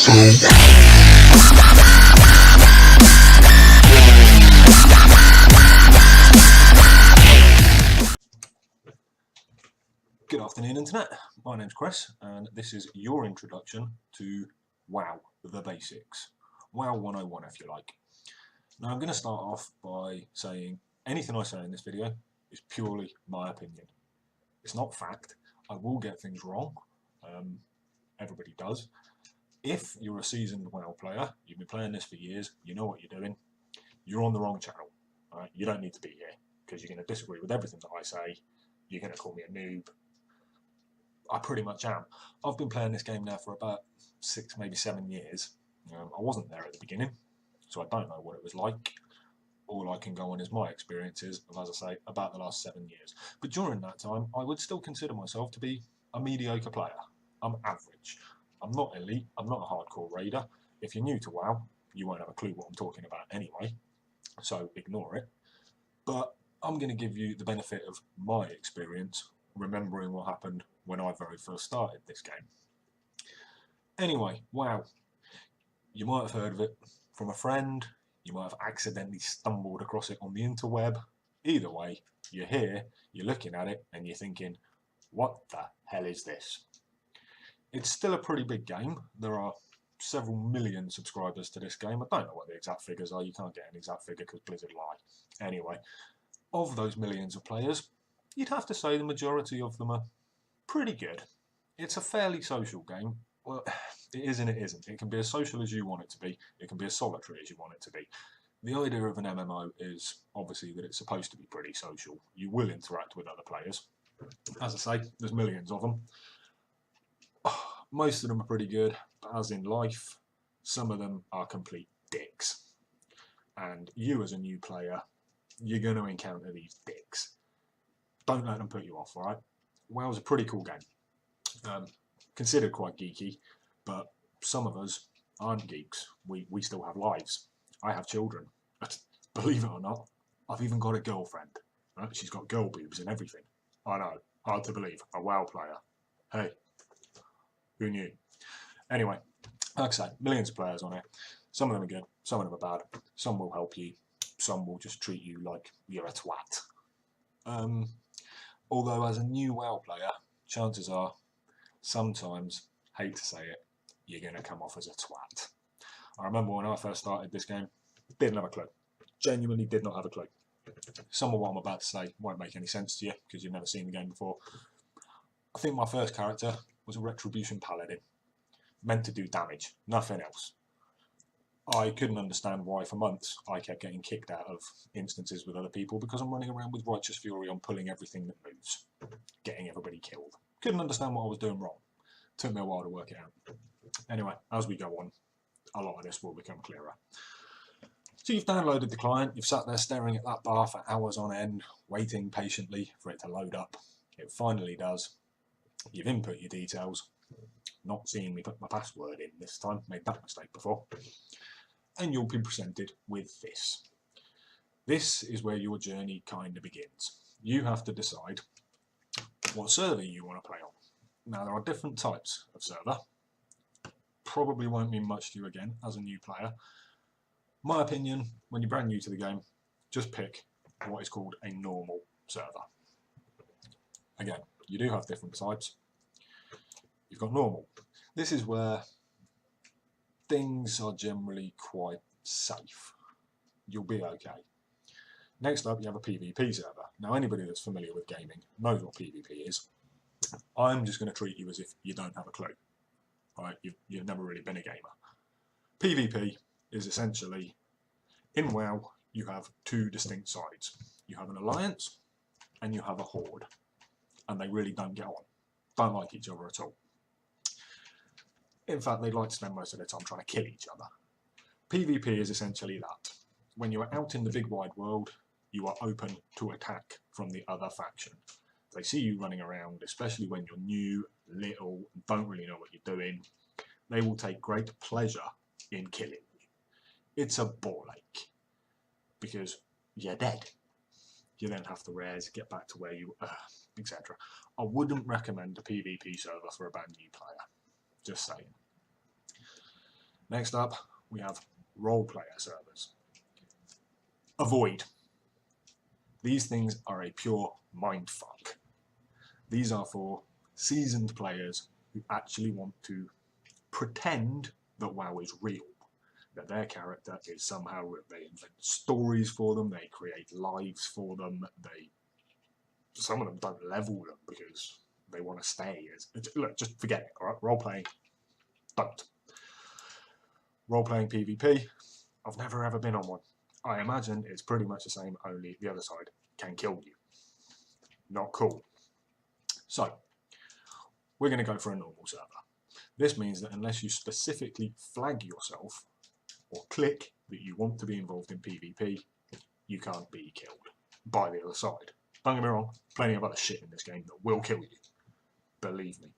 Good afternoon, Internet. My name's Chris, and this is your introduction to WoW, the basics. WoW 101, if you like. Now, I'm going to start off by saying anything I say in this video is purely my opinion. It's not fact. I will get things wrong. Everybody does. If you're a seasoned WoW player, you've been playing this for years, you know what you're doing, you're on the wrong channel. Right? You don't need to be here, because you're going to disagree with everything that I say. You're going to call me a noob. I pretty much am. I've been playing this game now for about 6, maybe 7 years. I wasn't there at the beginning, so I don't know what it was like. All I can go on is my experiences of, as I say, about the last 7 years. But during that time, I would still consider myself to be a mediocre player. I'm average. I'm not elite. I'm not a hardcore raider. If you're new to WoW, you won't have a clue what I'm talking about anyway, so ignore it. But I'm going to give you the benefit of my experience, remembering what happened when I very first started this game. Anyway, WoW. You might have heard of it from a friend, you might have accidentally stumbled across it on the interweb. Either way, you're here, you're looking at it, and you're thinking, what the hell is this? It's still a pretty big game. There are several million subscribers to this game. I don't know what the exact figures are, you can't get an exact figure because Blizzard lie. Anyway, of those millions of players, you'd have to say the majority of them are pretty good. It's a fairly social game. Well, it is and it isn't. It can be as social as you want it to be. It can be as solitary as you want it to be. The idea of an MMO is obviously that it's supposed to be pretty social. You will interact with other players. As I say, there's millions of them. Most of them are pretty good, but as in life, some of them are complete dicks. And you as a new player, you're going to encounter these dicks. Don't let them put you off, alright? WoW's a pretty cool game. Considered quite geeky, but some of us aren't geeks. We still have lives. I have children. Believe it or not, I've even got a girlfriend. Right? She's got girl boobs and everything. I know, hard to believe. A WoW player. Hey, who knew? Anyway, like I say, millions of players on it. Some of them are good, some of them are bad. Some will help you, some will just treat you like you're a twat. Although as a new WoW player, chances are, sometimes, hate to say it, you're going to come off as a twat. I remember when I first started this game, didn't have a clue. Genuinely did not have a clue. Some of what I'm about to say won't make any sense to you, because you've never seen the game before. I think my first character was a Retribution Paladin, meant to do damage, nothing else. I couldn't understand why for months I kept getting kicked out of instances with other people because I'm running around with Righteous Fury on pulling everything that moves, getting everybody killed. Couldn't understand what I was doing wrong. Took me a while to work it out. Anyway, as we go on, a lot of this will become clearer. So you've downloaded the client, you've sat there staring at that bar for hours on end, waiting patiently for it to load up. It finally does. You've input your details. Not seeing me put my password in this time, made that mistake before. And you'll be presented with this. This is where your journey kind of begins. You have to decide what server you want to play on. Now, there are different types of server. Probably won't mean much to you again as a new player. My opinion, when you're brand new to the game, just pick what is called a normal server. Again, you do have different types. You've got normal. This is where things are generally quite safe. You'll be okay. Next up, you have a PvP server. Now, anybody that's familiar with gaming knows what PvP is. I'm just going to treat you as if you don't have a clue. Right? You've never really been a gamer. PvP is essentially, in WoW, you have two distinct sides. You have an alliance, and you have a horde. And they really don't get on. Don't like each other at all. In fact, they like to spend most of their time trying to kill each other. PvP is essentially that. When you are out in the big wide world, you are open to attack from the other faction. They see you running around, especially when you're new, little, don't really know what you're doing. They will take great pleasure in killing you. It's a ball ache, because you're dead. You then have to res, get back to where you were, etc. I wouldn't recommend a PvP server for a brand new player. Just saying. Next up, we have role player servers. Avoid. These things are a pure mindfuck. These are for seasoned players who actually want to pretend that WoW is real, that their character is somehow, they invent stories for them, they create lives for them, some of them don't level them because they want to stay. Look, just forget it, alright? Role-playing, don't. Role-playing PvP, I've never ever been on one. I imagine it's pretty much the same, only the other side can kill you. Not cool. So, we're going to go for a normal server. This means that unless you specifically flag yourself or click that you want to be involved in PvP, you can't be killed by the other side. Don't get me wrong, plenty of other shit in this game that will kill you. Believe me.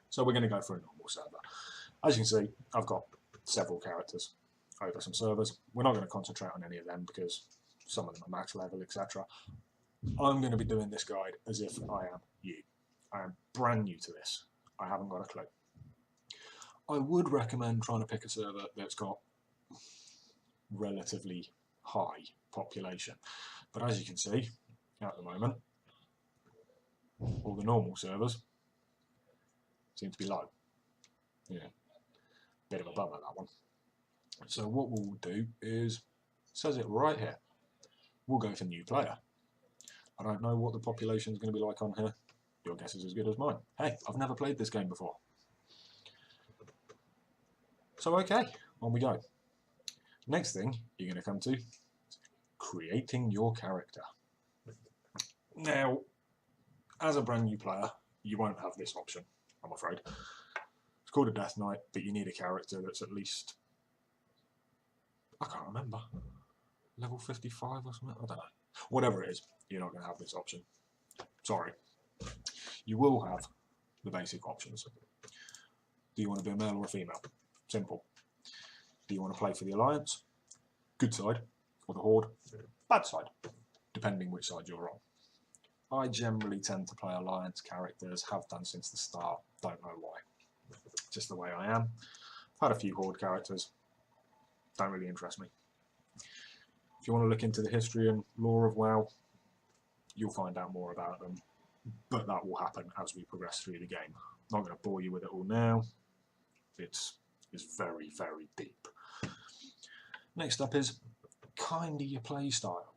So we're going to go for a normal server. As you can see, I've got several characters over some servers. We're not going to concentrate on any of them because some of them are max level, etc. I'm going to be doing this guide as if I am you. I am brand new to this. I haven't got a clue. I would recommend trying to pick a server that's got relatively high population. But as you can see, at the moment, all the normal servers seem to be low. Yeah, bit of a bummer, that one. So what we'll do is, it says it right here, we'll go for new player. I don't know what the population is going to be like on here. Your guess is as good as mine. Hey, I've never played this game before. So okay, on we go. Next thing you're going to come to is creating your character. Now, as a brand new player, you won't have this option, I'm afraid. It's called a Death Knight, but you need a character that's at least, I can't remember, level 55 or something? I don't know. Whatever it is, you're not going to have this option. Sorry. You will have the basic options. Do you want to be a male or a female? Simple. Do you want to play for the Alliance? Good side. Or the Horde? Bad side. Depending which side you're on. I generally tend to play Alliance characters, have done since the start, don't know why. Just the way I am. I've had a few Horde characters, don't really interest me. If you want to look into the history and lore of WoW, you'll find out more about them, but that will happen as we progress through the game. I'm not going to bore you with it all now. It's very, very deep. Next up is kinda your play style.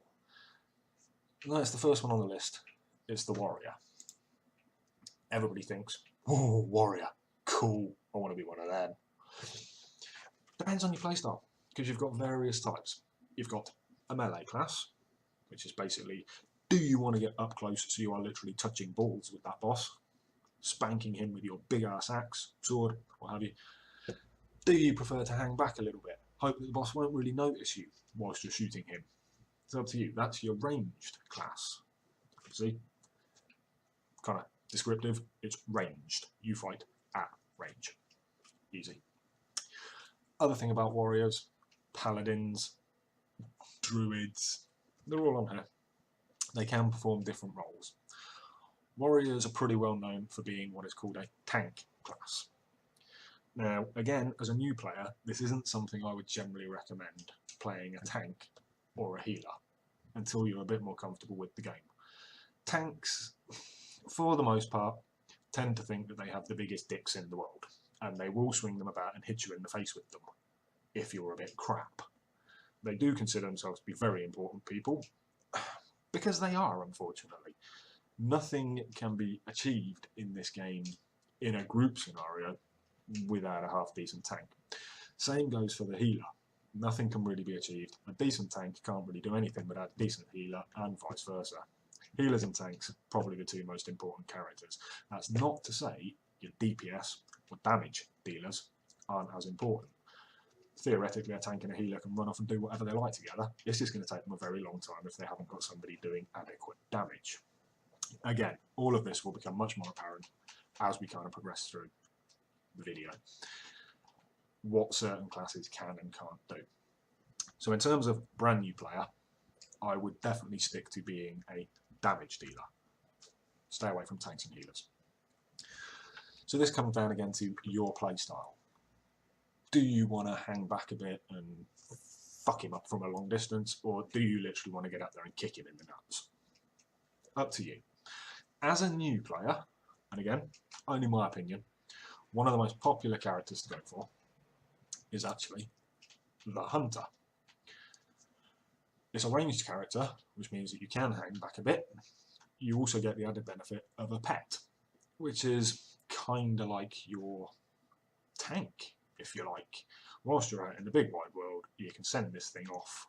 That's the first one on the list. It's the warrior. Everybody thinks, oh, warrior, cool, I want to be one of them. Depends on your playstyle, because you've got various types. You've got a melee class, which is basically, do you want to get up close so you are literally touching balls with that boss, spanking him with your big ass axe, sword, what have you? Do you prefer to hang back a little bit, hope that the boss won't really notice you whilst you're shooting him? It's up to you. That's your ranged class. See? Kind of descriptive. It's ranged. You fight at range. Easy. Other thing about warriors, paladins, druids, they're all on here. They can perform different roles. Warriors are pretty well known for being what is called a tank class. Now, again, as a new player, this isn't something I would generally recommend playing a tank or a healer until you're a bit more comfortable with the game. Tanks, for the most part, tend to think that they have the biggest dicks in the world, and they will swing them about and hit you in the face with them if you're a bit crap. They do consider themselves to be very important people, because they are, unfortunately. Nothing can be achieved in this game in a group scenario without a half-decent tank. Same goes for the healer. Nothing can really be achieved. A decent tank can't really do anything without a decent healer, and vice versa. Healers and tanks are probably the two most important characters. That's not to say your DPS or damage dealers aren't as important. Theoretically, a tank and a healer can run off and do whatever they like together. It's just going to take them a very long time if they haven't got somebody doing adequate damage. Again, all of this will become much more apparent as we kind of progress through the video, what certain classes can and can't do. So in terms of brand new player, I would definitely stick to being a damage dealer. Stay away from tanks and healers. So this comes down again to your play style. do you want to hang back a bit and fuck him up from a long distance, or do you literally want to get out there and kick him in the nuts? Up to you. As a new player, and again, only my opinion, one of the most popular characters to go for is actually the Hunter. It's a ranged character, which means that you can hang back a bit. You also get the added benefit of a pet, which is kind of like your tank, if you like. Whilst you're out in the big wide world, you can send this thing off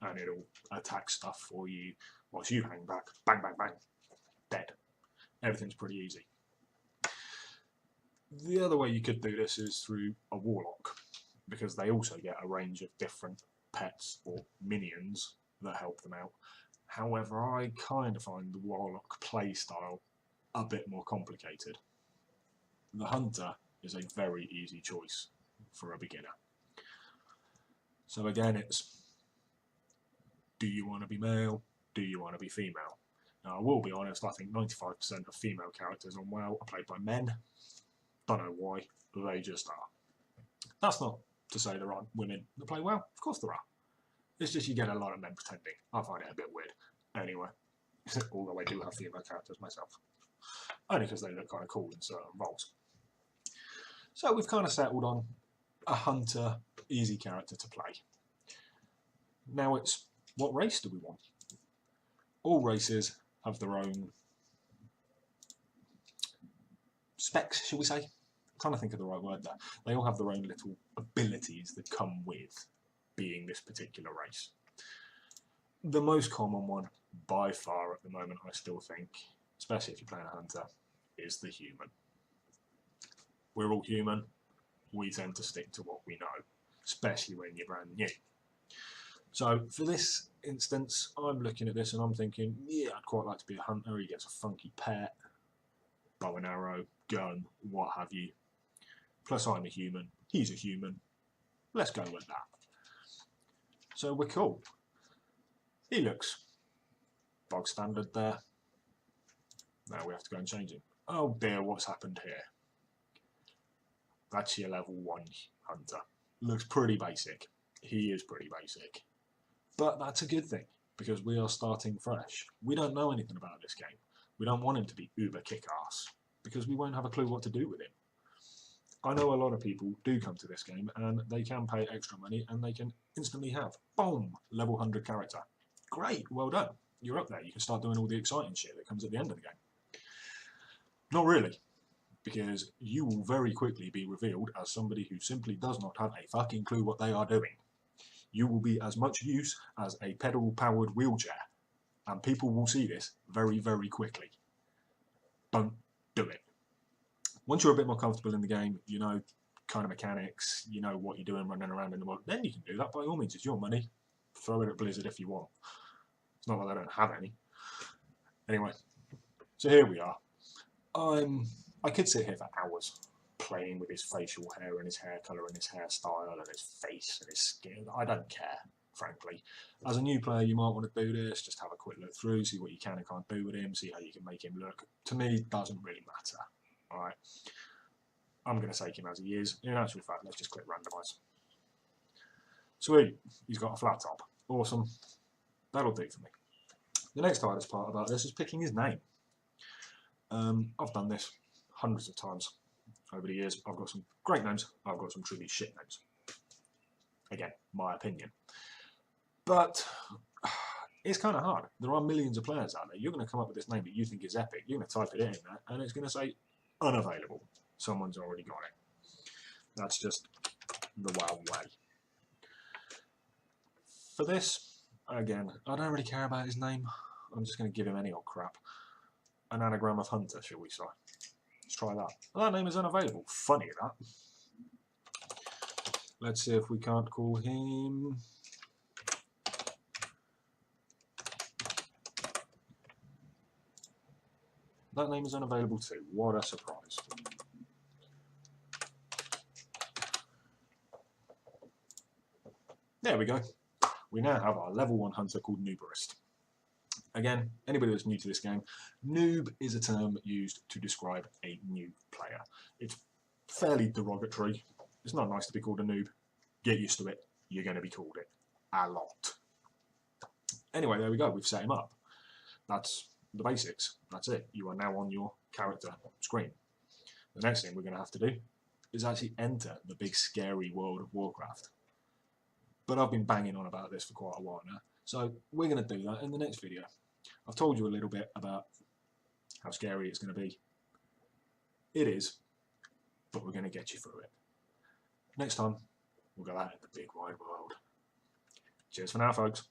and it'll attack stuff for you whilst you hang back. Bang, bang, bang. Dead. Everything's pretty easy. The other way you could do this is through a Warlock, because they also get a range of different pets or minions that help them out. However, I kind of find the Warlock playstyle a bit more complicated. The Hunter is a very easy choice for a beginner. So again, it's, do you want to be male? Do you want to be female? Now, I will be honest, I think 95% of female characters on WoW are played by men. Don't know why, they just are. That's not to say there aren't women that play well. Of course there are. It's just you get a lot of men pretending. I find it a bit weird. Anyway, although I do have female characters myself. Only because they look kind of cool in certain roles. So we've kind of settled on a Hunter, easy character to play. Now it's, what race do we want? All races have their own specs, shall we say? I'm trying to think of the right word there. They all have their own little abilities that come with being this particular race. The most common one, by far at the moment, I still think, especially if you're playing a Hunter, is the human. We're all human. We tend to stick to what we know, especially when you're brand new. So for this instance, I'm looking at this and I'm thinking, yeah, I'd quite like to be a Hunter. He gets a funky pet, bow and arrow, gun, what have you. Plus I'm a human, he's a human. Let's go with that. So we're cool. He looks bog standard there. Now we have to go and change him. Oh dear, what's happened here? That's your level 1 Hunter. Looks pretty basic. He is pretty basic. But that's a good thing, because we are starting fresh. We don't know anything about this game. We don't want him to be uber kick-ass, because we won't have a clue what to do with him. I know a lot of people do come to this game, and they can pay extra money, and they can instantly have, boom, level 100 character. Great, well done. You're up there. You can start doing all the exciting shit that comes at the end of the game. Not really, because you will very quickly be revealed as somebody who simply does not have a fucking clue what they are doing. You will be as much use as a pedal-powered wheelchair, and people will see this very, very quickly. Don't do it. Once you're a bit more comfortable in the game, you know kind of mechanics, you know what you're doing running around in the world, then you can do that. By all means, it's your money. Throw it at Blizzard if you want. It's not like they don't have any. Anyway, so here we are. I could sit here for hours playing with his facial hair and his hair colour and his hairstyle and his face and his skin. I don't care, frankly. As a new player, you might want to do this, just have a quick look through, see what you can and can't do with him, see how you can make him look. To me, it doesn't really matter. Alright, I'm going to take him as he is. In actual fact, let's just click randomise. Sweet, he's got a flat top. Awesome. That'll do for me. The next hardest part about this is picking his name. I've done this hundreds of times over the years. I've got some great names, I've got some truly shit names. Again, my opinion. But it's kind of hard. There are millions of players out there. You're going to come up with this name that you think is epic. You're going to type it in there, and it's going to say unavailable. Someone's already got it. That's just the WoW way. For this, again, I don't really care about his name. I'm just going to give him any old crap. An anagram of Hunter, shall we say. Let's try that. That name is unavailable. Funny, that. Let's see if we can't call him... That name is unavailable too. What a surprise. There we go. We now have our level 1 Hunter called Nooberist. Again, anybody that's new to this game, noob is a term used to describe a new player. It's fairly derogatory. It's not nice to be called a noob. Get used to it. You're going to be called it a lot. Anyway, there we go. We've set him up. That's the basics. That's it. You are now on your character screen. The next thing we're going to have to do is actually enter the big scary world of Warcraft. But I've been banging on about this for quite a while now, so we're going to do that in the next video. I've told you a little bit about how scary it's going to be. It is, but we're going to get you through it. Next time, we'll go out in the big wide world. Cheers for now, folks.